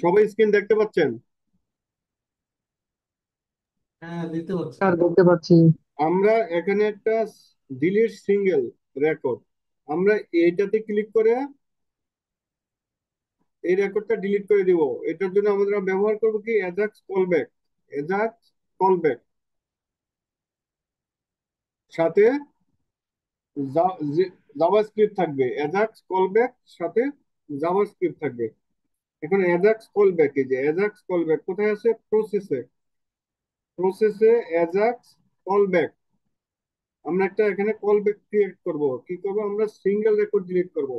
সবাই স্ক্রিন দেখতে পাচ্ছেন? হ্যাঁ, দেখতে পাচ্ছি। আর দেখতে পাচ্ছি। আমরা এখানে একটা ডিলিট সিঙ্গেল রেকর্ড, আমরা এইটাতে ক্লিক করে এই রেকর্ডটা ডিলিট করে দিব। এটার জন্য আমরা ব্যবহার করব কি, অ্যাজাক্স কলব্যাক। অ্যাজাক্স কলব্যাক সাথে জাভাস্ক্রিপ্ট থাকবে। অ্যাজাক্স কলব্যাক সাথে জাভাস্ক্রিপ্ট থাকবে। এখন অ্যাজাক্স কলব্যাক, এই যে অ্যাজাক্স কলব্যাক কোথায় আছে, প্রসেসে। প্রসেসে অ্যাজাক্স কলব্যাক, আমরা একটা এখানে কলব্যাক ক্রিয়েট করব। কি করব, আমরা সিঙ্গেল রেকর্ড ডিলিট করব।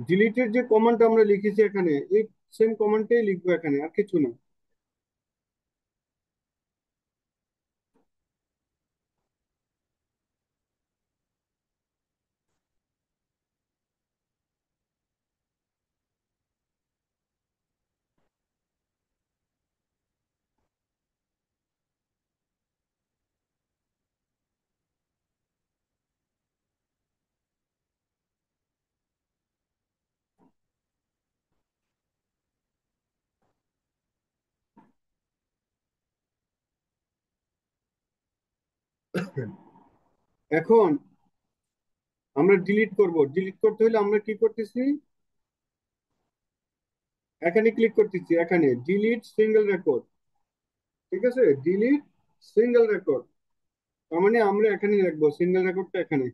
ডিলিটের যে কমান্ড আমরা লিখেছি এখানে, এই সেম কমান্ডটাই লিখবো এখানে, আর কিছু না। এখন আমরা ডিলিট করব। ডিলিট করতে হলে আমরা কি করতেছি, এখানে ক্লিক করতেছি, এখানে ডিলিট সিঙ্গেল রেকর্ড। ঠিক আছে, ডিলিট সিঙ্গেল রেকর্ড, তার মানে আমরা এখানে রাখবো সিঙ্গেল রেকর্ডটা এখানে।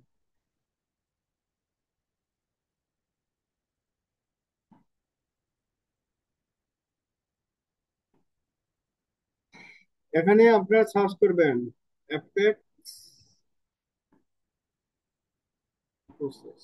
এখানে আপনারা সার্চ করবেন অ্যাপেক্স প্রসেস।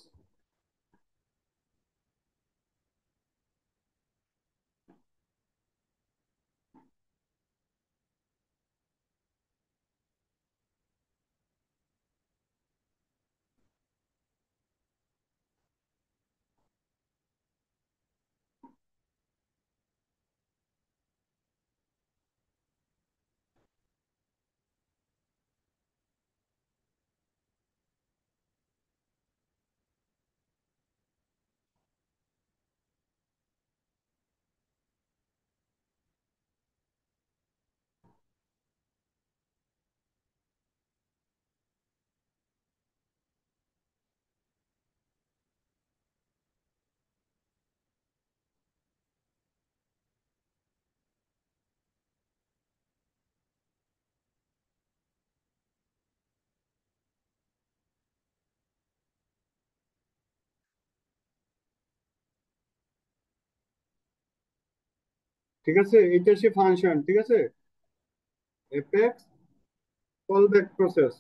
ঠিক আছে, এটা সে ফাংশন। ঠিক আছে, অ্যাপেক্স কলব্যাক প্রসেস।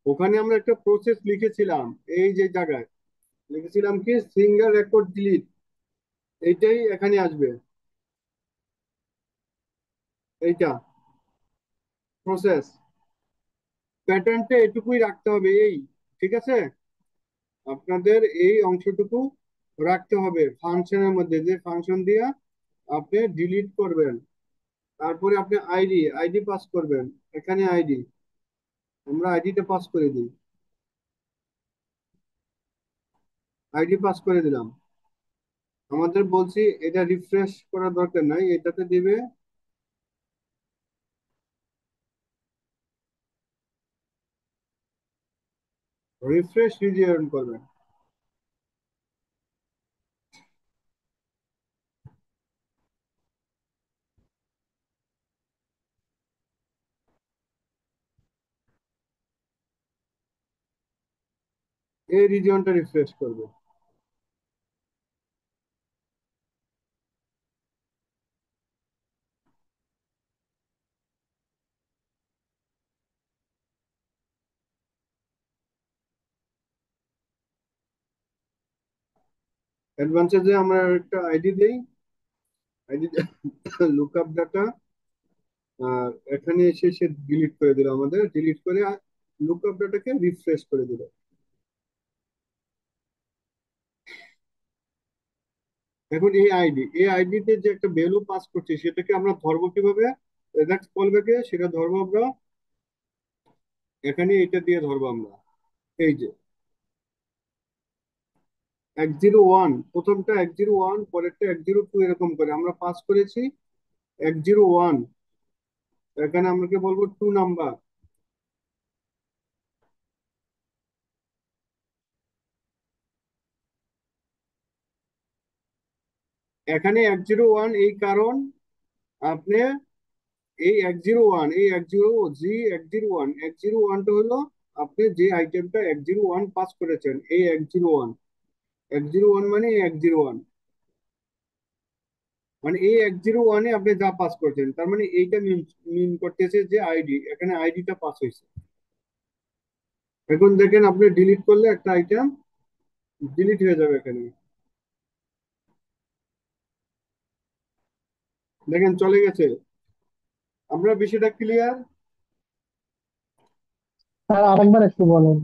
ওখানে আমরা একটা প্রসেস লিখেছিলাম, এই যে জায়গায় লিখেছিলাম কি, সিঙ্গেল রেকর্ড ডিলিট, এইটাই এখানে আসবে। এইটা প্রসেস, প্যাটার্নটা এটুকুই রাখতে হবে এই। ঠিক আছে, আপনাদের এই অংশটুকু রাখতে হবে ফাংশনের মধ্যে, যে ফাংশন দিয়ে আপনি ডিলিট করবেন। তারপরে আপনি আইডি আইডি পাস করবেন। এখানে আইডি, আমরা আইডিটা পাস করে দিই। আইডি পাস করে দিলাম। আমাদের বলছি এটা রিফ্রেশ করার দরকার নাই, এটাতে দিবে রিফ্রেশ রিজিয়ন করবেন। এই রিজিয়নটা রিফ্রেশ করবে। অ্যাডভান্সে যে আমরা একটা আইডি দেই, আইডি লুকআপ ডাটা, আর এখানে এসে সে ডিলিট করে দিল, আমাদের ডিলিট করে লুকআপ ডাটাকে রিফ্রেশ করে দিল। এখন এই আইডিতে যে একটা ভ্যালু পাস করছি সেটাকে আমরা ধরবো কিভাবে? নেক্সট কলব্যাকে সেটা ধরবো আমরা, এখানে এটা দিয়ে ধরবো আমরা। এই যে 101, প্রথমটা 101, পরেরটা 102, এরকম করে আমরা পাস করেছি 101। এখানে আমাকে বলবো 2 নাম্বার। এখানে 101 এই কারণ আপনি এই 101 হলো আপনি যে আইটেমটা 101 পাস করেছেন, এই 101 মানে এই 101, মানে এই 101-এ আপনি যা পাস করছেন, তার মানে এইটা মিন মিন করতেছে যে আইডি, এখানে আইডিটা পাস হয়েছে। এখন দেখেন আপনি ডিলিট করলে একটা আইটেম ডিলিট হয়ে যাবে এখানে, দেখেন চলে গেছে। আমরা বিষয়টা ক্লিয়ার? স্যার আরেকবার একটু বলেন।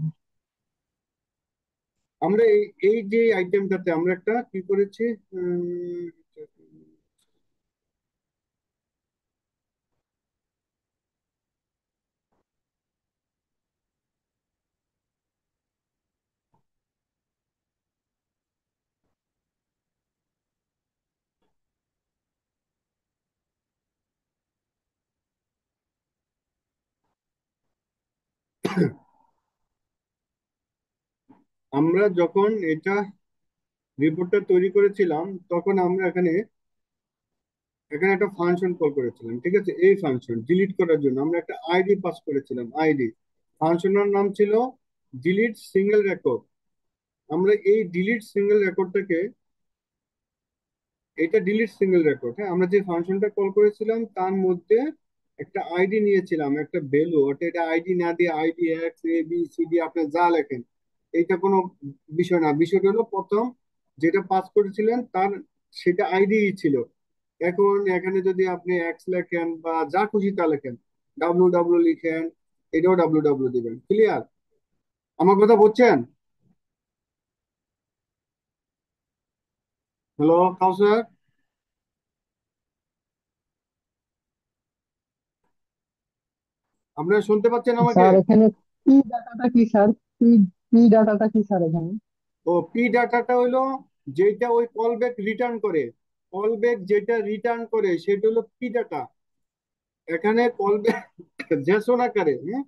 আমরা এই এই যে আইটেমটাতে আমরা একটা কি করেছি, উম, আমরা যখন এটা রিপোর্টটা তৈরি করেছিলাম তখন আমরা এখানে এখানে একটা ফাংশন কল করেছিলাম, ঠিক আছে? এই ফাংশন ডিলিট করার জন্য আমরা একটা আইডি পাস করেছিলাম, আইডি। ফাংশনের নাম ছিল ডিলিট সিঙ্গেল রেকর্ড। আমরা এই ডিলিট সিঙ্গেল রেকর্ডটাকে, এটা ডিলিট সিঙ্গেল রেকর্ড, হ্যাঁ, আমরা যে ফাংশনটা কল করেছিলাম তার মধ্যে একটা আইডি নিয়েছিলাম, একটা ভ্যালু, অর্থাৎ এটা আইডি না দিয়ে ID x A B C D আপনি যা লেখেন, এইটা কোনো বিষয় না। বিষয়টা হলো প্রথম যেটা পাস করেছিলেন তার সেটা আইডি ছিল। এখন এখানে যদি আপনি এক্স লেখেন বা যা খুশি তা লেখেন, ডাব্লু ডাব্লু লিখেন, এটাও ডাব্লু ডাব্লু দিবেন। ক্লিয়ার? আমার কথা বুঝছেন? হ্যালো কাউসার, আপনারা শুনতে পাচ্ছেন আমাকে? স্যার এখানে কি ডাটাটা কি স্যার? কি কি ডাটাটা কি স্যার এখানে? ও পি ডাটাটা হইলো যেটা ওই কল ব্যাক রিটার্ন করে, কল ব্যাক যেটা রিটার্ন করে সেটা হলো পি ডাটা। এখানে কল ব্যাক জেসন আকারে, হ্যাঁ,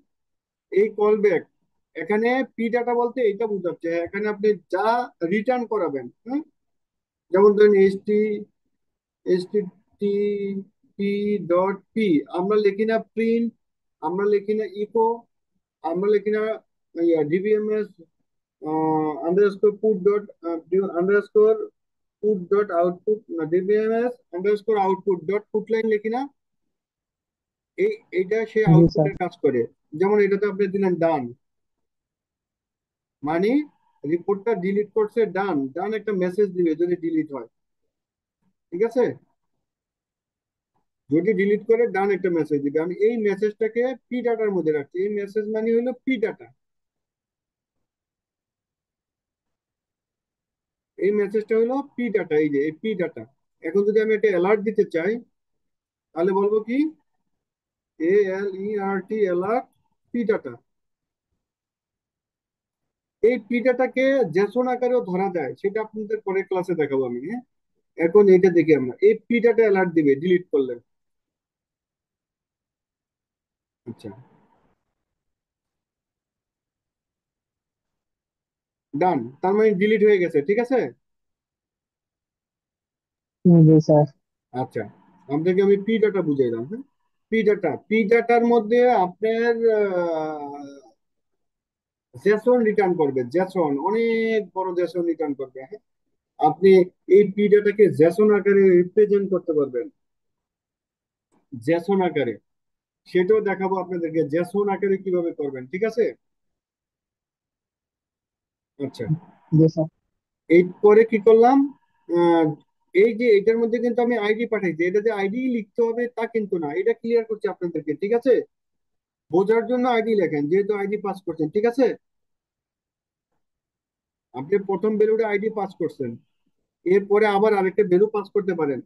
এই কল ব্যাক এখানে পি ডাটা বলতে এটা বোঝাচ্ছে এখানে আপনি যা রিটার্ন করাবেন, হ্যাঁ, যেমন ধরেন S T T P dot P, আমরা লিখি না প্রিন্ট, আমরা লিখি না ইকো, আমরা লিখি না DBMS underscore put dot underscore put dot output, DBMS underscore output dot put line লিখি না, এই এইটা সে জি স্যার। আউটপুটের কাজ করে। যেমন এটাতে আপনি দিলেন ডান, মানে রিপোর্টটা ডিলিট করছে, ডান, ডান একটা মেসেজ দিবে যদি ডিলিট হয়, ঠিক আছে? যদি ডিলিট করে ডান একটা মেসেজ দিবে। আমি এই মেসেজটাকে পি ডাটার মধ্যে রাখছি, এই মেসেজ মানে হলো পি ডাটা, এই মেসেজটা হলো পি ডাটা, এই যে এই পি ডাটা। এখন যদি আমি একটা অ্যালার্ট দিতে চাই তাহলে বলবো কি, ALERT, অ্যালার্ট পি ডাটা। এই পি ডাটাকে জেসন আকারেও ধরা যায়, সেটা আপনাদের পরের ক্লাসে দেখাবো আমি, হ্যাঁ। এখন এটা দেখি, আমরা এই পি ডাটা অ্যালার্ট দিবে ডিলিট করলে। আচ্ছা, ডান, তার মানে ডিলিট হয়ে গেছে, ঠিক আছে। জি স্যার। আচ্ছা, আপনাকে আমি পি ডাটা বুঝাইলাম, হ্যাঁ। পি ডাটার মধ্যে আপনার জেসন রিটার্ন করবে, জেসন অনেক বড় জেসন রিটার্ন করবে, হ্যাঁ। আপনি এই পি ডাটাকে জেসন আকারে রিপ্রেজেন্ট করতে পারবেন, জেসন আকারে, সেটাও দেখাবো আপনাদেরকে জেসন আকারে কিভাবে করবেন, ঠিক আছে। আচ্ছা, জি স্যার। এই পরে কি করলাম, আহ, এই যে এটার মধ্যে কিন্তু আমি আইডি পাঠাইছি, এটা যে আইডি লিখতে হবে তা কিন্তু না, এটা ক্লিয়ার করছি আপনাদেরকে, ঠিক আছে? বোঝার জন্য আইডি লেখেন, যেহেতু আইডি পাস করছেন, ঠিক আছে? আপনি প্রথম ভ্যালুটা আইডি পাস করছেন, এরপরে আবার আরেকটা ভ্যালু পাস করতে পারেন,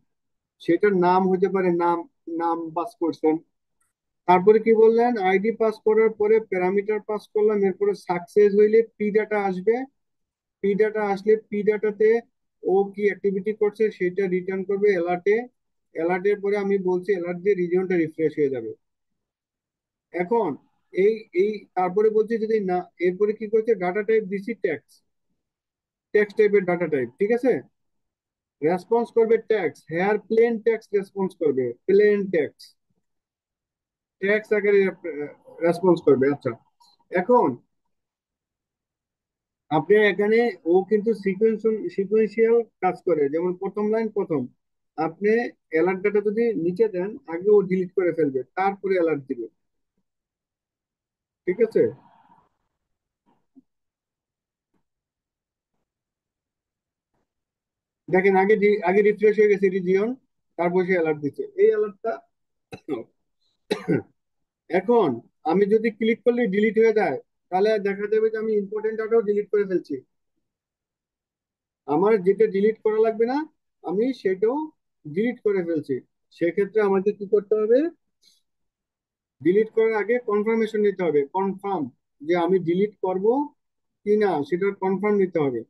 সেটার নাম হতে পারে নাম, নাম পাস করছেন। তারপরে কি বললেন, আইডি পাস করার পরে প্যারামিটার পাস করলাম, এরপরে সাকসেস হইলে পি ডাটা আসবে। পি ডাটা আসলে পি ডাটাতে ও কি অ্যাক্টিভিটি করছে সেটা রিটার্ন করবে অ্যালার্টে। অ্যালার্টের পরে আমি বলছি অ্যালার্ট দিয়ে রিজিয়নটা রিফ্রেশ হয়ে যাবে। এখন এই এই তারপরে বলছি যদি না, এরপরে কি করছে, ডাটা টাইপ দিছি টেক্সট, টেক্সট টাইপের ডাটা টাইপ, ঠিক আছে? রেসপন্স করবে text, here plain text response করবে, প্লেন টেক্সট, টেক্সট আকারে রেসপন্স করবে। আচ্ছা, এখন আপনি এখানে, ও কিন্তু সিকুয়েন্সিয়াল কাজ করে, যেমন প্রথম লাইন প্রথম, আপনি অ্যালার্ট ডাটা যদি নিচে দেন, আগে ও ডিলিট করে ফেলবে, তারপরে অ্যালার্ট দিবে, ঠিক আছে? দেখেন আগে আগে রিফ্রেশ হয়ে গেছে রিজিয়ন, তারপর সে অ্যালার্ট দিচ্ছে, এই অ্যালার্টটা। এখন আমি যদি ক্লিক করলে ডিলিট হয়ে যায়, তাহলে দেখা যাবে যে আমি ইম্পর্টেন্ট ডাটাও ডিলিট করে ফেলছি। আমার যেটা ডিলিট করা লাগবে না, আমি সেটাও ডিলিট করে ফেলছি। সেক্ষেত্রে আমাকে কি করতে হবে, ডিলিট করার আগে কনফার্মেশন নিতে হবে, কনফার্ম যে আমি ডিলিট করব কি না, সেটার কনফার্ম নিতে হবে।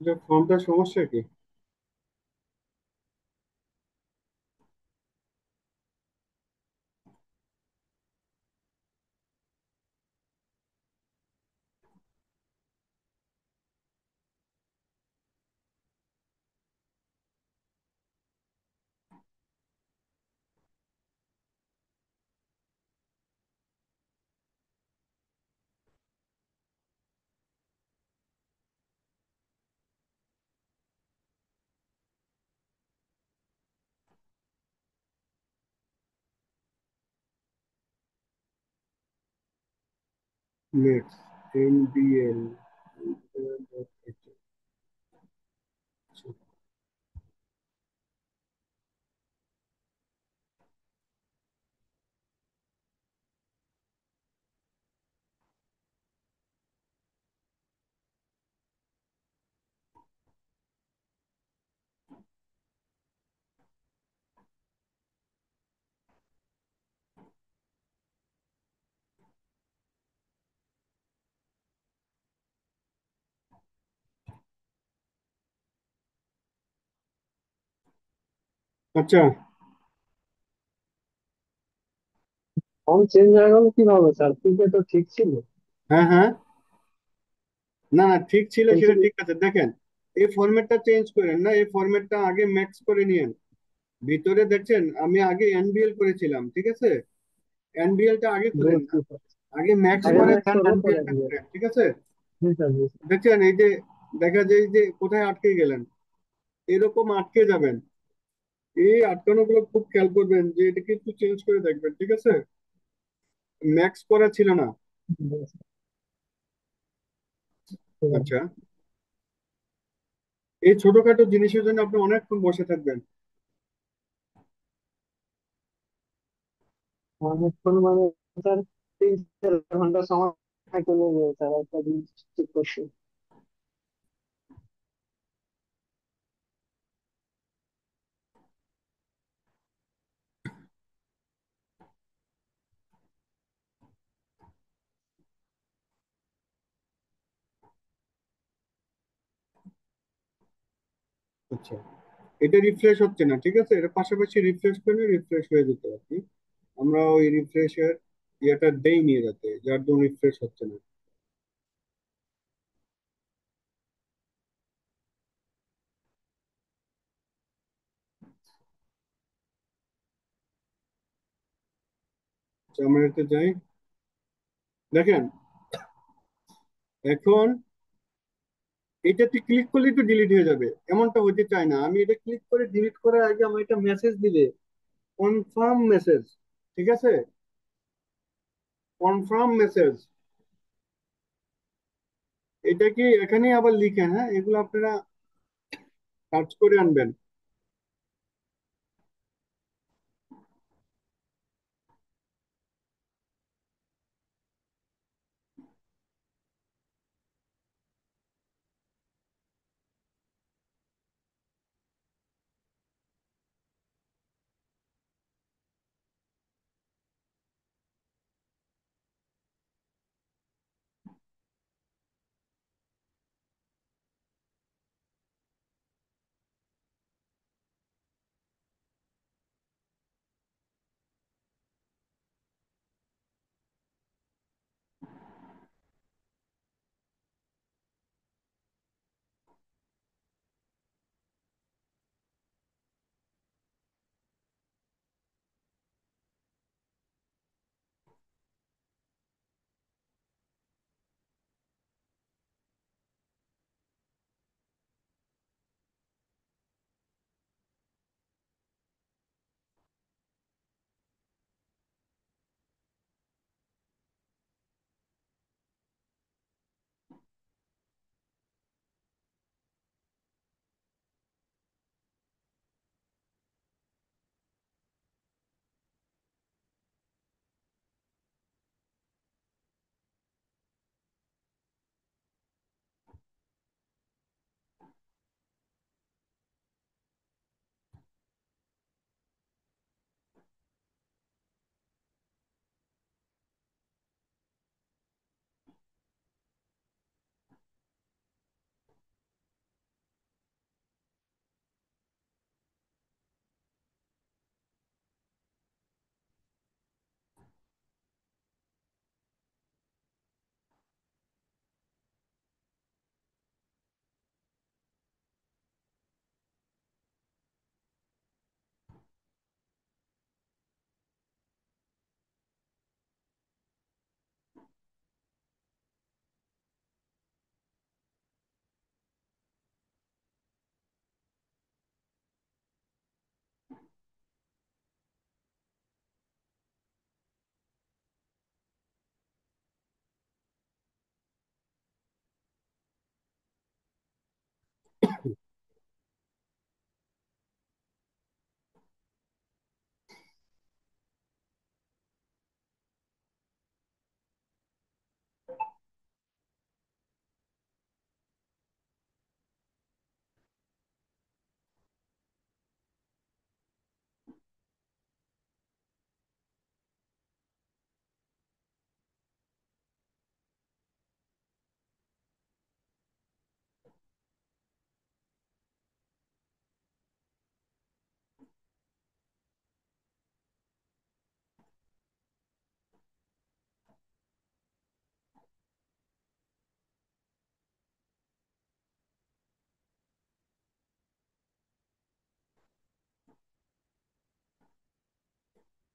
এটা ফর্মটার সমস্যা কি? Next, NBL। আচ্ছা। ফর্ম চেঞ্জ হয়ে গেল কিভাবে স্যার? তিনটে তো ঠিক ছিল। হ্যাঁ, হ্যাঁ। না, না, ঠিক ছিল বলছি সেটা ঠিক আছে, দেখেন। এই ফরম্যাটটা চেঞ্জ করেন না, এই ফরম্যাটটা আগে ম্যাক্স করে নিয়েন। ভিতরে দেখছেন আমি আগে এনবিএল করেছিলাম, ঠিক আছে? এনবিএলটা আগে খুলেন না, বুঝছি স্যার। আগে ম্যাক্স আগে করে ম্যাচ দেন করবো পরে এনবিএলটা দিয়ে। করেন, ঠিক আছে? জি স্যার, জি স্যার। দেখছেন এই যে, দেখা যায় যে কোথায় আটকে গেলেন, এরকম আটকে যাবেন। এই আটকানো গুলো খুব খেয়াল করবেন যে এটা কিন্তু চেঞ্জ করে দেখবেন, ঠিক আছে? ম্যাক্স করা ছিল না। জি স্যার, ঠিক আছে। আচ্ছা। এই ছোটখাটো জিনিসের জন্য আপনি অনেকক্ষণ বসে থাকবেন। অনেকক্ষণ মানে স্যার 3-4 ঘন্টা সময় চলে যায় স্যার একটা জিনিস ঠিক করতে। আচ্ছা, এটা রিফ্রেশ হচ্ছে না, ঠিক আছে? এটা পাশাপাশি রিফ্রেশ করলে রিফ্রেশ হয়ে যেতে আর কি। আমরা ওই রিফ্রেশের ইয়েটা দেই নিয়ে যাতে, যার জন্য রিফ্রেশ হচ্ছে না। আচ্ছা, আমরা এতে যাই। দেখেন, এখন এটাতে ক্লিক করলে তো ডিলিট হয়ে যাবে, এমনটা হতে চায় না। আমি এটা ক্লিক করে ডিলিট করার আগে আমার একটা মেসেজ দিবে, কনফার্ম মেসেজ, ঠিক আছে? কনফার্ম মেসেজ, এটা কি এখানে আবার লিখেন, হ্যাঁ, এগুলো আপনারা কাজ করে আনবেন।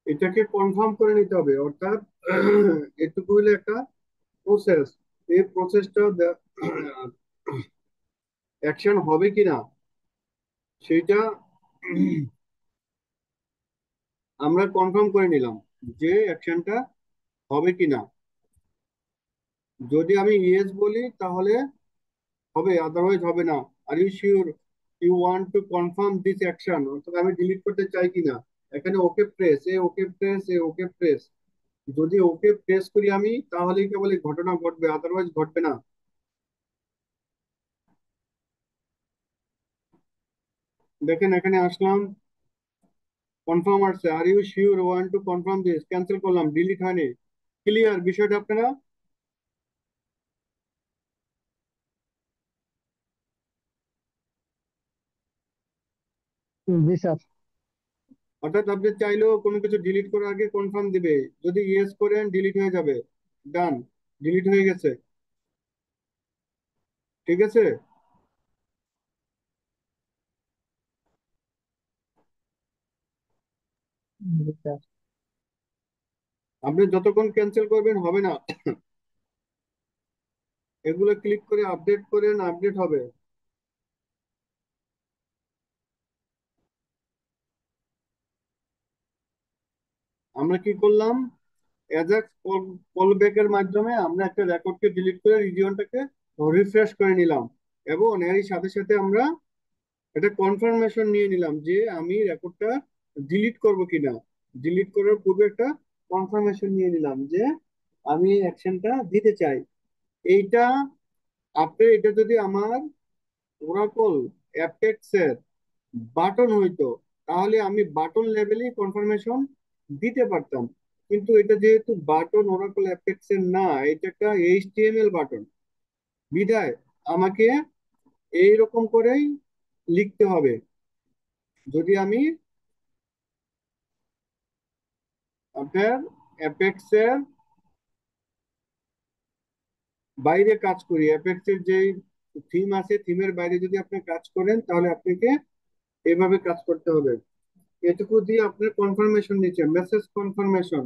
এটাকে কনফার্ম করে নিতে হবে, অর্থাৎ এটুকু হলো একটা প্রসেস। এই প্রসেসটা অ্যাকশন হবে কিনা সেটা আমরা কনফার্ম করে নিলাম যে অ্যাকশনটা হবে কিনা। যদি আমি ইয়েস বলি তাহলে হবে, আদারওয়াইজ হবে না। Are you sure you want to confirm this action, অর্থাৎ আমি ডিলিট করতে চাই কিনা। এখানে ওকে প্রেস, এ ওকে প্রেস, এ ওকে প্রেস। যদি ওকে প্রেস করি আমি, তাহলেই কেবল এই ঘটনা ঘটবে, আদারওয়াইজ ঘটবে না। দেখেন এখানে আসলাম, কনফার্ম আসছে, are you sure want to confirm this, cancel করলাম, ডিলিট হয়নি। ক্লিয়ার বিষয়টা আপনারা? জি স্যার। অর্থাৎ আপনি চাইলেও কোনো কিছু ডিলিট করার আগে কনফার্ম দিবে, যদি ইয়েস করেন ডিলিট হয়ে যাবে। ডান, ডিলিট হয়ে গেছে। ঠিক আছে। জি স্যার। আপনি যতক্ষণ ক্যান্সেল করবেন হবে না। এগুলো ক্লিক করে আপডেট করেন, আপডেট হবে। আমরা কি করলাম, অ্যাজাক্স কল ব্যাকের মাধ্যমে আমরা একটা রেকর্ডকে ডিলিট করে রিজিয়নটাকে রিফ্রেশ করে নিলাম, এবং এরই সাথে সাথে আমরা এটা কনফার্মেশন নিয়ে নিলাম যে আমি রেকর্ডটা ডিলিট করব কিনা। ডিলিট করার পূর্বে একটা কনফার্মেশন নিয়ে নিলাম যে আমি অ্যাকশনটা দিতে চাই। এইটা, আপনি এটা যদি আমার ওরাকল অ্যাপেক্সের বাটন হইতো, তাহলে আমি বাটন লেভেলেই কনফার্মেশন দিতে পারতাম। কিন্তু এটা যেহেতু বাটন ওরাকল অ্যাপেক্সের না, এটা একটা এইচটিএমএল বাটন, বিধায় আমাকে এইরকম করেই লিখতে হবে। যদি আমি আপনার অ্যাপেক্সের বাইরে কাজ করি, অ্যাপেক্সের যে থিম আছে, থিমের বাইরে যদি আপনি কাজ করেন, তাহলে আপনাকে এভাবে কাজ করতে হবে। এটুকু দিয়ে আপনার কনফার্মেশন নিচ্ছে, মেসেজ কনফার্মেশন।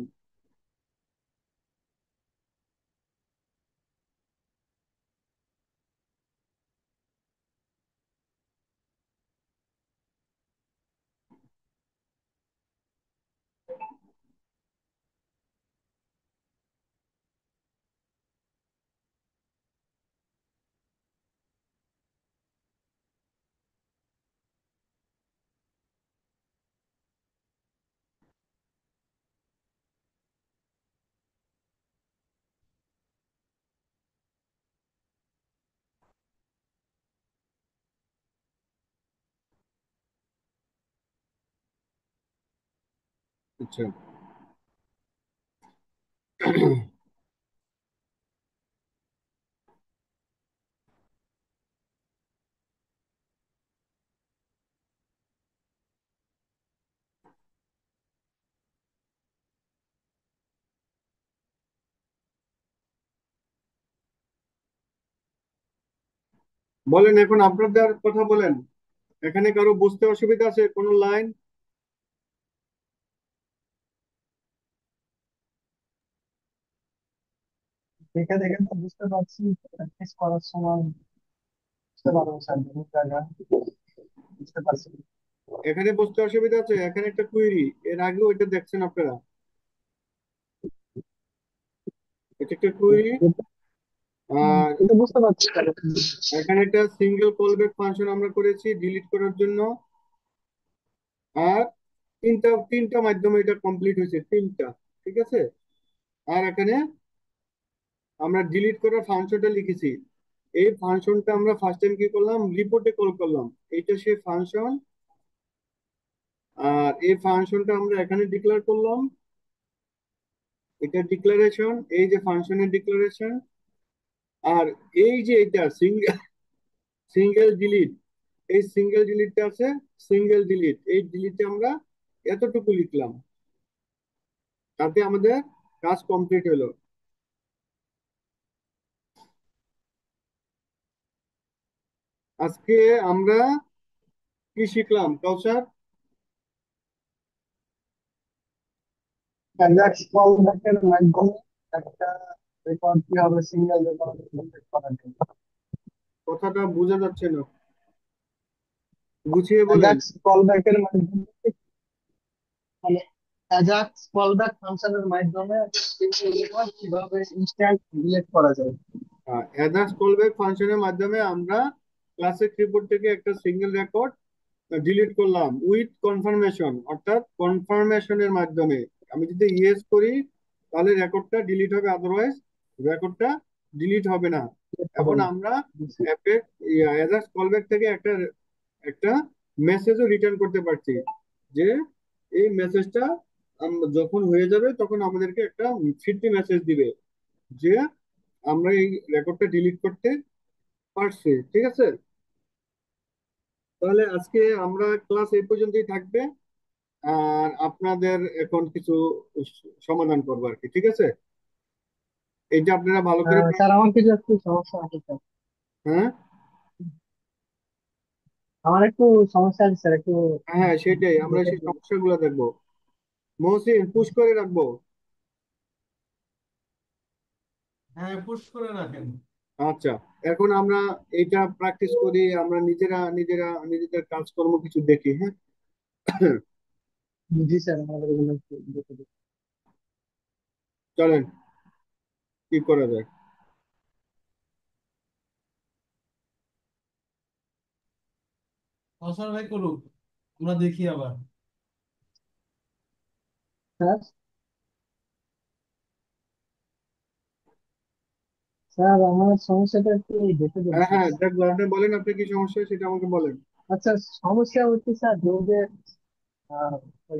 আচ্ছা। বলেন, এখন আপনাদের কথা বলেন। এখানে কারো বুঝতে অসুবিধা আছে কোনো লাইন? দেখে দেখে তো বুঝতে পারছি, প্র্যাকটিস করার সময় বুঝতে পারবো স্যার, বহুত জায়গা বুঝতে পারছি। এখানে বুঝতে অসুবিধা আছে, এখানে একটা কুইরি, এর আগেও এটা দেখছেন আপনারা, এটা একটা কুইরি। আর কিন্তু বুঝতে পারছি স্যার। এখানে একটা সিঙ্গেল কলব্যাক ফাংশন আমরা করেছি ডিলিট করার জন্য। আর তিনটা তিনটা মাধ্যমে এটা কমপ্লিট হয়েছে, তিনটা। ঠিক আছে। আর এখানে আমরা ডিলিট করার ফাংশনটা লিখেছি। এই ফাংশনটা আমরা ফার্স্ট টাইম কি করলাম, রিপোর্টে কল করলাম। এটা সেই ফাংশন। আর এই ফাংশনটা আমরা এখানে ডিক্লেয়ার করলাম, এটা ডিক্লারেশন, এই যে ফাংশনের ডিক্লারেশন। আর এই যে এটা সিঙ্গেল সিঙ্গেল ডিলিট, এই সিঙ্গেল ডিলিটটা আছে, সিঙ্গেল ডিলিট, এই ডিলিটে আমরা এতটুকু লিখলাম, তাতে আমাদের কাজ কমপ্লিট হলো। আজকে আমরা কি শিখলাম কাউসার? অ্যাজাক্স কলব্যাকের মাধ্যমে একটা রেকর্ড কি হবে, সিঙ্গেল রেকর্ড করার জন্য। কথাটা বোঝা যাচ্ছে না, গুছিয়ে বলেন। অ্যাজাক্স কলব্যাকের মাধ্যমে, মানে অ্যাজাক্স কলব্যাক ফাংশনের মাধ্যমে সিঙ্গেল রেকর্ড কিভাবে ইনস্ট্যান্ট ডিলিট করা যায়। অ্যাডাস কলব্যাক ফাংশনের মাধ্যমে আমরা ক্লাসিক রিপোর্ট থেকে একটা সিঙ্গেল রেকর্ড ডিলিট করলাম উইথ কনফার্মেশন, অর্থাৎ কনফার্মেশনের মাধ্যমে। আমি যদি ইয়েস করি তাহলে রেকর্ডটা ডিলিট হবে, আদারওয়াইজ রেকর্ডটা ডিলিট হবে না। ডিলিট হবে এখন না। আমরা অ্যাপের অ্যাডাস কলব্যাক থেকে একটা একটা মেসেজও রিটার্ন করতে পারছি, যে এই মেসেজটা যখন হয়ে যাবে তখন আমাদেরকে একটা ফিরতি মেসেজ দিবে যে আমরা এই রেকর্ডটা ডিলিট করতে পারছি। ঠিক আছে, তাহলে আজকে আমরা ক্লাস এই পর্যন্তই থাকবে। আর আপনাদের এখন কিছু সমাধান করবো আর কি, ঠিক আছে? এইটা আপনারা ভালো করে স্যার আমার কিছু একটু সমস্যা আছে স্যার। হ্যাঁ, আমার একটু সমস্যা আছে স্যার, একটু হ্যাঁ হ্যাঁ, সেটাই, আমরা দেখে সেই দিন। সমস্যাগুলো দেখবো। মহসিন, পুশ করে রাখবো। হ্যাঁ, পুশ করে রাখেন। আচ্ছা, এখন আমরা এইটা প্র্যাকটিস করি, আমরা নিজেরা নিজেরা নিজেদের কাজকর্ম কিছু দেখি, হ্যাঁ। জি স্যার, আমাদের এগুলো একটু দেখে দিন। চলেন, কি করা যায়। অসর ভাই করুক, আমরা দেখি আবার। স্যার, স্যার আমার সমস্যাটা একটু দেখে দিন হ্যাঁ স্যার। হ্যাঁ, দেখবো, আপনি বলেন আপনি কি সমস্যা সেটা আমাকে বলেন। আচ্ছা, সমস্যা হচ্ছে স্যার যে ওই যে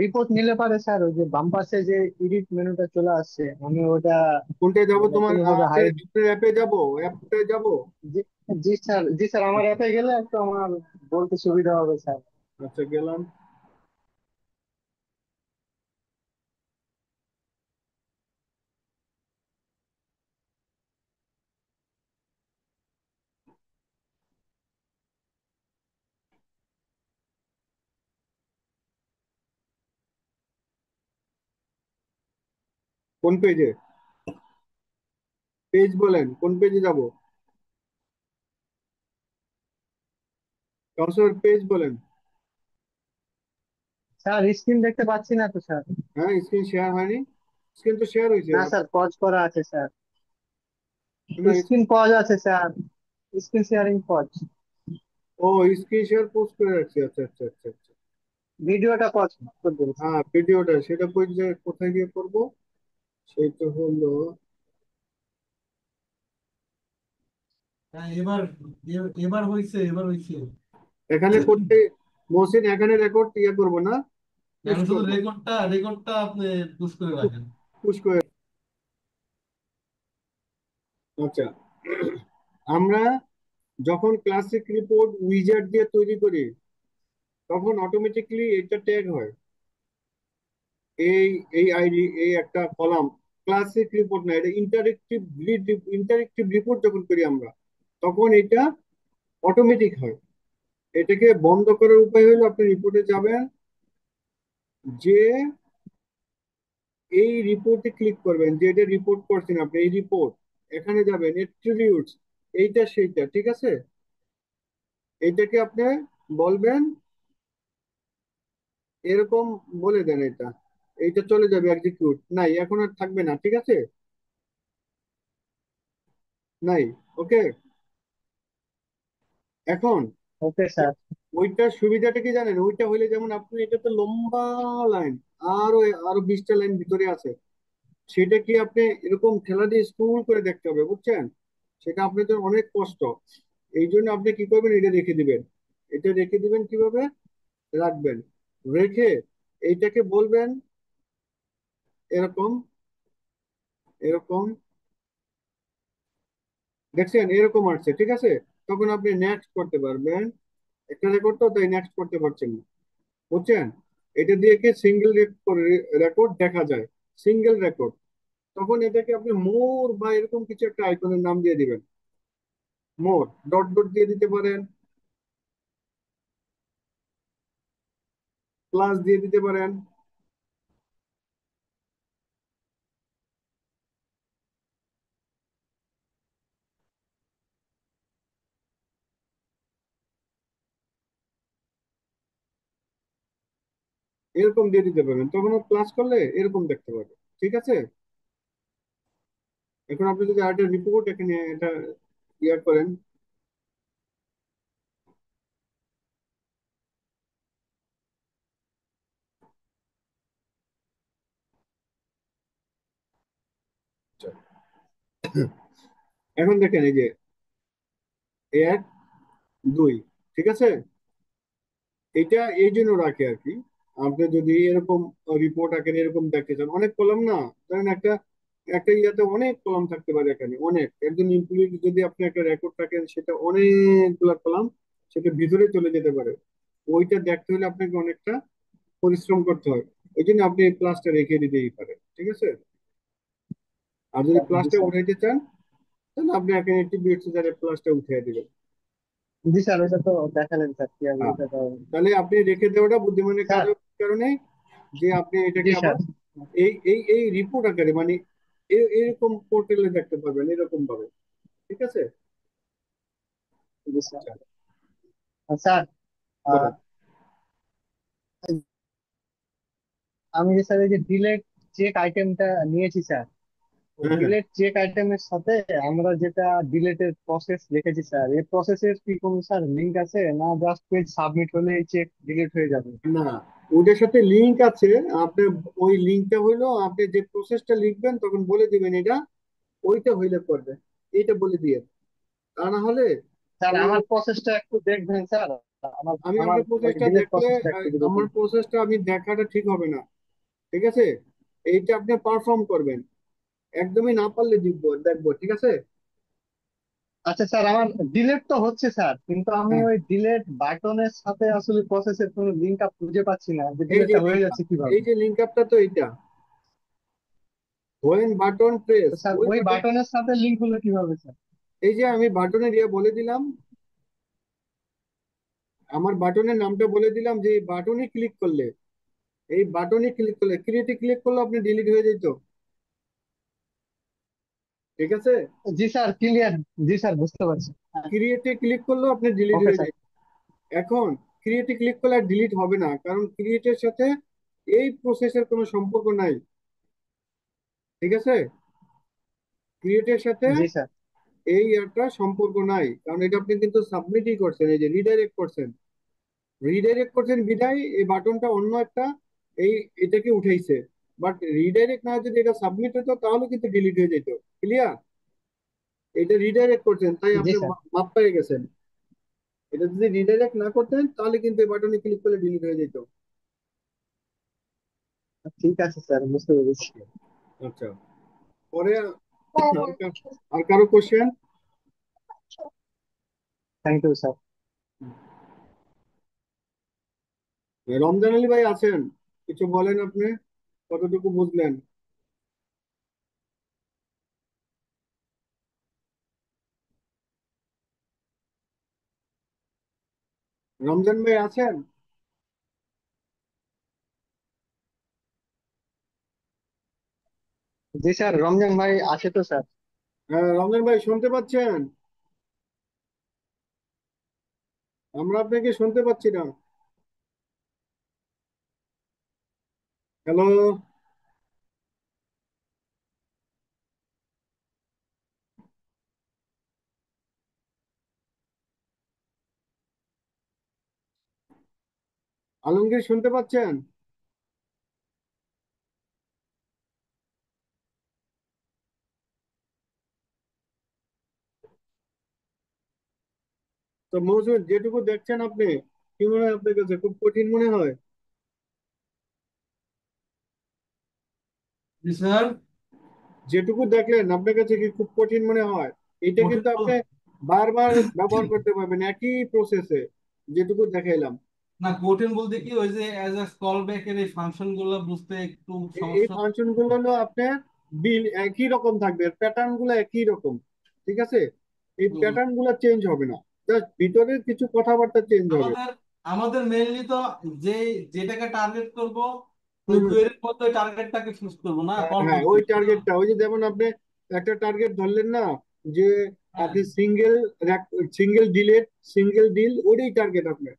রিপোর্ট নিলে পারে স্যার, ওই যে বাম পাশে যে এডিট মেনুটা চলে আসছে, আমি ওটা কোনটায় যাবো মানে তোমার? কোনোভাবে হাইড। আপনার অ্যাপে যাবো, অ্যাপটায় যাবো। জি, জি স্যার, জি স্যার, আমার আচ্ছা অ্যাপে গেলে একটু আমার বলতে সুবিধা হবে স্যার। আচ্ছা, গেলাম। কোন পেজে? পেজ বলেন, কোন পেজে যাব? কাউন্সিলর পেজ বলেন। স্যার স্ক্রিন দেখতে পাচ্ছি না তো স্যার। হ্যাঁ, স্ক্রিন শেয়ার হয়নি। স্ক্রিন তো শেয়ার হয়েছে না স্যার, পজ করা আছে স্যার। না, স্ক্রিন পজ আছে স্যার, স্ক্রিন শেয়ারিং পজ। ও, স্ক্রিন শেয়ার পোস্ট করে রাখছি, আচ্ছা আচ্ছা আচ্ছা আচ্ছা। ভিডিওটা পজ করে দিন স্যার। হ্যাঁ, ভিডিওটা সেটা কই যে কোথায় গিয়ে করব? সেটা হলো হ্যাঁ, এবার এবার হইছে, এবার হইছে। এখানে করতে। মহসিন, এখানে রেকর্ড ইয়ে করবো না, পুশ এখন শুধু করবো। রেকর্ডটা আপনি পুশ করে রাখেন। পুশ করে, আচ্ছা। আমরা যখন ক্লাসিক রিপোর্ট উইজার্ড দিয়ে তৈরি করি তখন অটোমেটিকলি এটা ট্যাগ হয়। এই এই আইডি, এই একটা কলাম। ক্লাসিক রিপোর্ট না, এটা ইন্টারেক্টিভ। ইন্টারেক্টিভ রিপোর্ট যখন করি আমরা তখন এটা অটোমেটিক হয়। এটাকে বন্ধ করার উপায় হলো আপনি রিপোর্টে যাবেন, যে এই রিপোর্টে ক্লিক করবেন, যে এটা রিপোর্ট করছেন আপনি, এই রিপোর্ট, এখানে যাবেন এট্রিবিউটস, এইটা সেইটা, ঠিক আছে? এইটাকে আপনি বলবেন এরকম, বলে দেন এটা, এইটা চলে যাবে এক্সিকিউট, নাই এখন আর থাকবে না, ঠিক আছে? নাই, ওকে। এখন ওকে স্যার। ওইটার সুবিধাটা কি জানেন? ওইটা হইলে যেমন আপনি, এটা তো লম্বা লাইন, আরো আরো 20টা লাইন ভিতরে আছে, সেটা কি আপনি এরকম ঠেলা দিয়ে স্ক্রল করে দেখতে হবে, বুঝছেন? সেটা আপনাদের অনেক কষ্ট। এই জন্য আপনি কি করবেন, এটা রেখে দিবেন। এটা রেখে দিবেন কিভাবে রাখবেন? রেখে এইটাকে বলবেন এরকম, এরকম, দেখছেন এরকম আসছে, ঠিক আছে? তখন আপনি নেক্সট করতে পারবেন। একটা রেকর্ড তো, তাই নেক্সট করতে পারছেন না, বুঝছেন? এটা দিয়ে কি সিঙ্গেল রেকর্ড দেখা যায়, সিঙ্গেল রেকর্ড। তখন এটাকে আপনি মোর বা এরকম কিছু একটা আইকনের নাম দিয়ে দিবেন। মোর, ডট ডট দিয়ে দিতে পারেন, প্লাস দিয়ে দিতে পারেন, এরকম দিয়ে দিতে পারবেন, তখন ক্লাস করলে এরকম দেখতে পাবে। ঠিক আছে। এখন আপনি যদি আরেকটা রিপোর্ট এখানে এটা ইয়ার করেন। এখন দেখেন এই যে 1 2, ঠিক আছে। এটা এই জন্য রাখে আর কি, আপনি যদি এরকম রিপোর্ট আঁকেন, এরকম দেখতে চান, অনেক কলাম না, ধরেন একটা একটা ইয়াতে অনেক কলাম থাকতে পারে, এখানে অনেক, একজন এমপ্লয়ি যদি আপনি একটা রেকর্ড রাখেন, সেটা অনেকগুলা কলাম, সেটা ভিতরে চলে যেতে পারে। ওইটা দেখতে হলে আপনাকে অনেকটা পরিশ্রম করতে হয়। ওই জন্য আপনি এই প্লাসটা রেখে দিতেই পারেন। ঠিক আছে। আর যদি জি প্লাসটা স্যার। উঠাইতে চান, তাহলে আপনি এখানে টিবিএক্স প্লাসটা উঠিয়ে দিবেন। জি স্যার, ওটা তো দেখালেন স্যার কিভাবে হ্যাঁ, এটা তো। তাহলে আপনি রেখে দেওয়াটা বুদ্ধিমানের স্যার। কাজের কারণে, যে আপনি জি এটাকে স্যার। আবার এই রিপোর্ট আকারে, মানে এরকম পোর্টালে দেখতে পারবেন এরকম ভাবে। ঠিক আছে। জি স্যার। আচ্ছা, স্যার, আহ, বলেন। আমি যে স্যার এই যে ডিলেট চেক আইটেমটা নিয়েছি স্যার, হ্যাঁ, হ্যাঁ। ডিলেট চেক আইটেমের সাথে আমরা যেটা ডিলেটের প্রসেস লিখেছি স্যার, এই প্রসেসের কি কোনো স্যার লিঙ্ক আছে, না জাস্ট পেজ সাবমিট হলে চেক ডিলিট হয়ে যাবে? না, ওটার সাথে লিংক আছে। আপনি ওই লিংকটা হইলো, আপনি যে প্রসেসটা লিখবেন তখন বলে দিবেন এটা, ওইটা হইলে করবে, এইটা বলে দিয়ে। তা না হলে স্যার ওই আমার প্রসেসটা একটু দেখবেন স্যার। আমার আমি আমার আপনার ওই প্রসেসটা ডিলেট দেখলে, প্রসেসটা একটু আমার দেখুন। প্রসেসটা আমি দেখাটা ঠিক হবে না। ঠিক আছে। এইটা আপনি পারফর্ম করবেন, একদমই না পারলে দেখবো দেখবো। ঠিক আছে। আচ্ছা স্যার, আমার ডিলেট তো হচ্ছে স্যার, কিন্তু আমি হ্যাঁ, ওই ডিলেট বাটনের সাথে আসলে প্রসেসের কোনো লিঙ্ক আপ খুঁজে পাচ্ছি না, যে এই যে ডিলেটটা হয়ে লিঙ্ক যাচ্ছে এই কিভাবে। যে লিঙ্ক আপটা তো এইটা, হোয়েন বাটন প্রেস, তো স্যার ওই ওই বাটন। বাটনের সাথে লিঙ্ক হলো কিভাবে স্যার? এই যে আমি বাটনের ইয়ে বলে দিলাম, আমার বাটনের নামটা বলে দিলাম, যে এই বাটনে ক্লিক করলে, এই বাটনে ক্লিক করলে, ক্রিয়েটে ক্লিক করলে আপনি ডিলিট হয়ে যেত। ঠিক আছে। জি স্যার, ক্লিয়ার। জি স্যার, বুঝতে পারছি। হ্যাঁ। ক্রিয়েটে ক্লিক করলেও আপনি ডিলিট ওকে হয়ে স্যার। যেত। এখন ক্রিয়েটে ক্লিক করলে আর ডিলিট হবে না, কারণ ক্রিয়েটের সাথে এই প্রসেসের কোনো সম্পর্ক নাই। ঠিক আছে। ক্রিয়েটের সাথে জি স্যার। এই একটা সম্পর্ক নাই, কারণ এটা আপনি কিন্তু সাবমিটই করছেন, এই যে রিডাইরেক্ট করছেন, রিডাইরেক্ট করছেন বিধায় এই বাটনটা অন্য একটা এই এটাকে উঠাইছে। বাট রিডাইরেক্ট না, যদি এটা সাবমিট হতো তাহলে কিন্তু ডিলিট হয়ে যেত। ক্লিয়ার। এটা রিডাইরেক্ট করছেন তাই জি আপনি স্যার। মাপ পেয়ে গেছেন। এটা যদি রিডাইরেক্ট না করতেন তাহলে কিন্তু এই বাটনে ক্লিক করলে ডিলিট হয়ে যেত। ঠিক আছে স্যার, বুঝতে পেরেছি। ওকে। আচ্ছা। পরে আর কারো question? Thank you sir. Ramzan Ali ভাই আছেন, কিছু বলেন আপনি, কতটুকু বুঝলেন? রমজান ভাই আছেন? জি স্যার, রমজান ভাই আছে তো স্যার। হ্যাঁ, রমজান ভাই শুনতে পাচ্ছেন? আমরা আপনাকে শুনতে পাচ্ছি না। হ্যালো। আলমগীর শুনতে পাচ্ছেন? তো মৌসুম যেটুকু দেখছেন আপনি, কি মনে হয় আপনার কাছে, খুব কঠিন মনে হয়? জি স্যার। যেটুকু দেখলেন আপনার কাছে কি খুব কঠিন মনে হয়? এটা কঠিন কিন্তু আপনি বারবার ব্যবহার করতে পারবেন একই প্রসেসে, যেটুকু দেখাইলাম। না, কঠিন বলতে কি, ওই যে অ্যাজ আ কল ব্যাকের এই ফাংশন গুলো বুঝতে একটু এই সমস্যা। ফাংশন গুলো হলো আপনার বিল একই রকম থাকবে, প্যাটার্ন গুলো একই রকম। ঠিক আছে। এই হুম। প্যাটার্ন গুলো চেঞ্জ হবে না, জাস্ট ভিতরের কিছু কথাবার্তা চেঞ্জ হবে। আমাদের আমাদের মেইনলি তো যে যেটাকে টার্গেট করব, ওই হুম। কোয়েরির মধ্যে ওই টার্গেটটাকে চুজ করবো, না হ্যাঁ, কল হ্যাঁ, করতে ওই হবে, না? টার্গেটটা, ওই যে যেমন আপনি একটা টার্গেট ধরলেন না, যে হ্যাঁ। আপনি সিঙ্গেল ডিলেট, সিঙ্গেল ডিল, ওইটাই টার্গেট আপনার,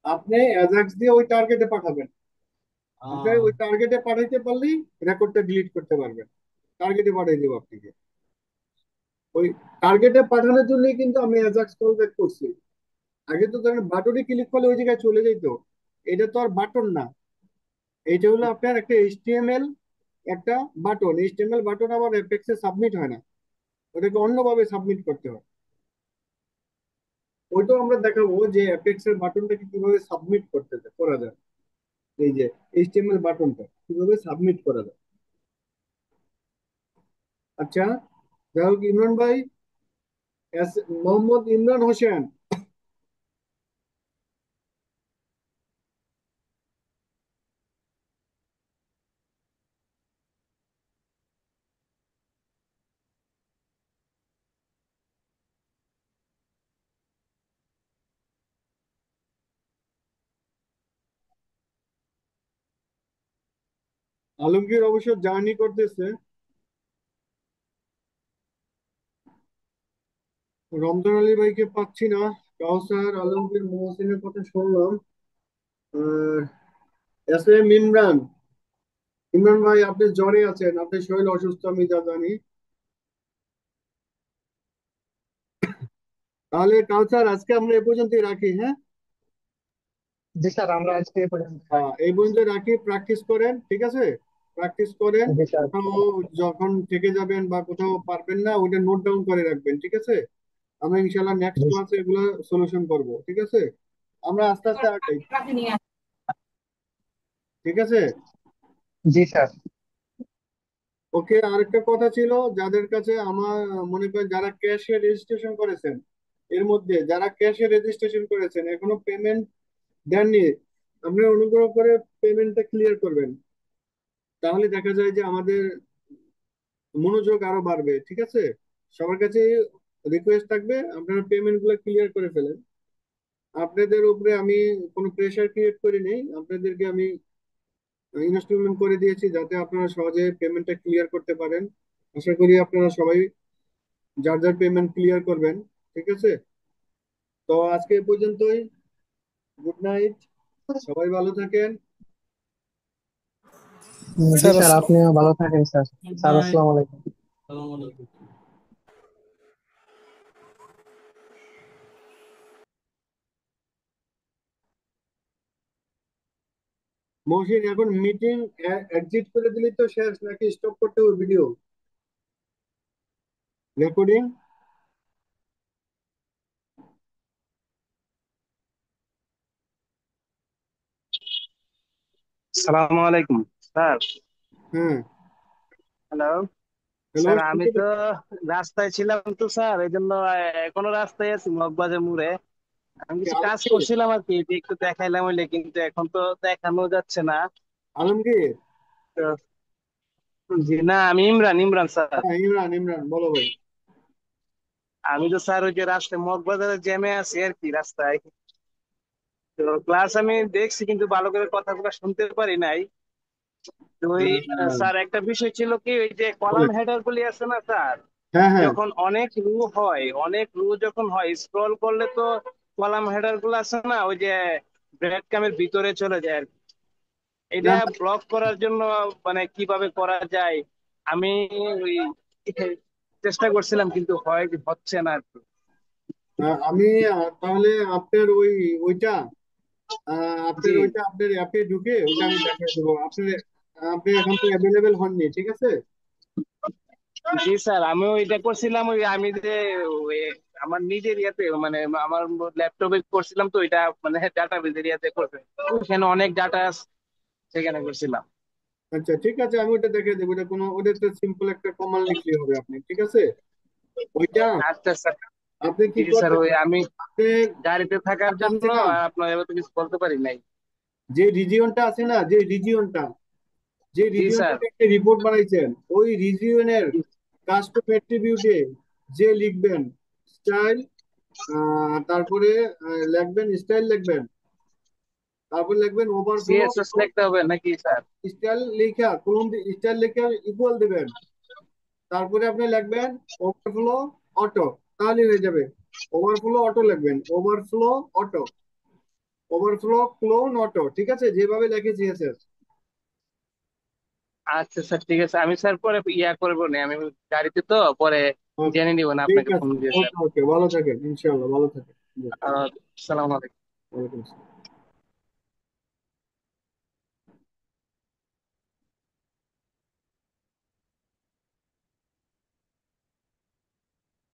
আপনি অ্যাজাক্স দিয়ে ওই টার্গেটে পাঠাবেন। আপনার আহ, ওই টার্গেটে পাঠাইতে পারলেই রেকর্ডটা ডিলিট করতে পারবেন। টার্গেটে পাঠিয়ে দেবো আপনাকে। ওই টার্গেটে পাঠানোর জন্যই কিন্তু আমি অ্যাজাক্স কল ব্যাক করছি। আগে তো ধরেন বাটনে ক্লিক করলে ওই জায়গায় চলে যেত। এটা তো আর বাটন না, এটা হলো আপনার একটা এইচটিএমএল একটা বাটন। এইচটিএমএল বাটন আবার অ্যাপেক্সে সাবমিট হয় না, ওটাকে অন্যভাবে সাবমিট করতে হয়। ওইটাও আমরা দেখাবো যে অ্যাপেক্স এর বাটনটাকে কিভাবে সাবমিট করা যায়। এই যে এইচটিএমএল বাটনটা কিভাবে সাবমিট করা যায়। আচ্ছা, যাই হোক, ইমরান ভাই, মোহাম্মদ ইমরান হোসেন। আলমগীর অবশ্য জার্নি করতেছে। রমজান আলী ভাইকে পাচ্ছি না। কাউসার, আলমগীর, মোহসিনের কথা শুনলাম। আহ, এস এম ইমরান। ইমরান ভাই, আপনি জ্বরে আছেন, আপনার শরীর অসুস্থ, আমি যা জানি। তাহলে কাউসার, আজকে আমরা এ পর্যন্তই রাখি, হ্যাঁ? জি স্যার, আমরা আজকে এ পর্যন্ত হ্যাঁ, রাখি। এই পর্যন্ত রাখি। প্র্যাকটিস করেন, ঠিক আছে? প্র্যাকটিস করেন। জি স্যার। কোথাও যখন থেকে যাবেন বা কোথাও পারবেন না, ওইটা নোট ডাউন করে রাখবেন, ঠিক আছে? আমরা ইনশাল্লাহ নেক্সট জি ক্লাসে এগুলো সলিউশন করব, ঠিক আছে? আমরা আস্তে আস্তে আগাই, ঠিক আছে? জি স্যার। ওকে, আরেকটা কথা ছিল, যাদের কাছে আমার মনে করেন যারা ক্যাশে রেজিস্ট্রেশন করেছেন, এর মধ্যে যারা ক্যাশে রেজিস্ট্রেশন করেছেন এখনো পেমেন্ট দেননি, আপনি অনুগ্রহ করে পেমেন্টটা ক্লিয়ার করবেন। তাহলে দেখা যায় যে আমাদের মনোযোগ আরো বাড়বে, ঠিক আছে? সবার কাছে রিকোয়েস্ট থাকবে, আপনারা পেমেন্ট গুলো ক্লিয়ার করে ফেলেন। আপনাদের উপরে আমি কোনো প্রেশার ক্রিয়েট করি নেই, আপনাদেরকে আমি ইনস্টলমেন্ট করে দিয়েছি যাতে আপনারা সহজে পেমেন্টটা ক্লিয়ার করতে পারেন। আশা করি আপনারা সবাই যার যার পেমেন্ট ক্লিয়ার করবেন, ঠিক আছে? তো আজকে এ পর্যন্তই। গুড নাইট, সবাই ভালো থাকেন। জি স্যার স্যার, আসসালাম। আপনিও ভালো থাকেন স্যার। Good sir, night. আসসালামু আলাইকুম। আসসালামু আলাইকুম। মহসিন, এখন মিটিং এক্সিট করে দিলি তো শেষ, নাকি স্টপ করতে হবে ভিডিও রেকর্ডিং? সালামু আলাইকুম স্যার। হ্যাঁ। হ্যালো হ্যালো, স্যার, আমি শুনতে তো পাচ্ছি। রাস্তায় ছিলাম তো স্যার, এই জন্য এখনো রাস্তায় আছি মগবাজার মোড়ে। আমি কিছু কাজ আলমগীর, করছিলাম আর কি, এটা একটু দেখাইলাম হইলে, কিন্তু এখন তো দেখানো যাচ্ছে না। আলমগীর। তো জি না, আমি ইমরান, ইমরান স্যার। হ্যাঁ, ইমরান, ইমরান বলো ভাই। আমি তো স্যার ওই যে রাস্তায় মগবাজারের জ্যামে আছি আর কি, রাস্তায়। তো ক্লাস আমি দেখছি কিন্তু ভালো করে কথাগুলো শুনতে পারি নাই। তো ওই আহ, স্যার, একটা বিষয় ছিল কি, ওই যে কলাম বলেন। হেডার গুলি আছে না স্যার, হ্যাঁ, হ্যাঁ। যখন অনেক রু হয়, অনেক রু যখন হয়, স্ক্রল করলে তো কলাম হেডার গুলো আছে না, ওই যে ব্রেড কামের ভিতরে চলে যায় আর কি। এটা না, ব্লক করার জন্য মানে কিভাবে করা যায়, আমি ওই চেষ্টা করছিলাম কিন্তু হচ্ছে না আর কি। আমি তাহলে আপনার ওইটা জি, আপনার অ্যাপে ঢুকে ওইটা আমি দেখাই দেবো আপনার। আপনি এখন তো অ্যাভেলেবেল হননি, ঠিক আছে? জি স্যার, আমিও এটা করছিলাম, ওই আমি যে ওই আমার নিজের ইয়াতে মানে আমার ল্যাপটপে করছিলাম, তো এটা মানে ডাটা বেজের ইয়াতে করবে, ওখানে অনেক ডাটা সেখানে করছিলাম। আচ্ছা, ঠিক আছে, আমি ওটা দেখাই দেবো। ওটা তো সিম্পল একটা কমান্ড লিখলে হবে আপনি, ঠিক আছে? ওইটা আচ্ছা স্যার। আপনি কি জি স্যার, করবেন? ওই আমি আপনি গাড়িতে থাকার জন্য আছে না, আপনার এবার তো কিছু বলতে পারি নাই। যে রিজিয়নটা আছে না, যে জি স্যার। রিজিয়নটাকে আপনি রিপোর্ট বানাইছেন, ওই রিজিয়নের কাস্টম অ্যাট্রিবিউটে যে লিখবেন স্টাইল, তারপরে লিখবেন, তারপর লিখবেন ওভারফ্লো। সিএসএস লিখতে হবে নাকি স্যার? স্টাইল লেখা ইকুয়াল দিবেন। তারপরে আপনি লিখবেন ওভারফ্লো অটো, তাহলে হয়ে যাবে। ওভারফ্লো অটো লিখবেন, overflow auto, overflow clone auto, ঠিক আছে? যেভাবে লিখে সিএসএস। আচ্ছা স্যার, ঠিক আছে, আমি স্যার পরে ইয়া করবো না, আমি গাড়িতে তো পরে ওকে, জেনে নিব না, ঠিক আপনাকে ফোন আছে। দিয়ে স্যার। ওকে ওকে, ভালো থাকেন, ইনশাআল্লাহ ভালো থাকেন। জি, সালাম আলাইকুম। ওয়ালাইকুম আসসালাম।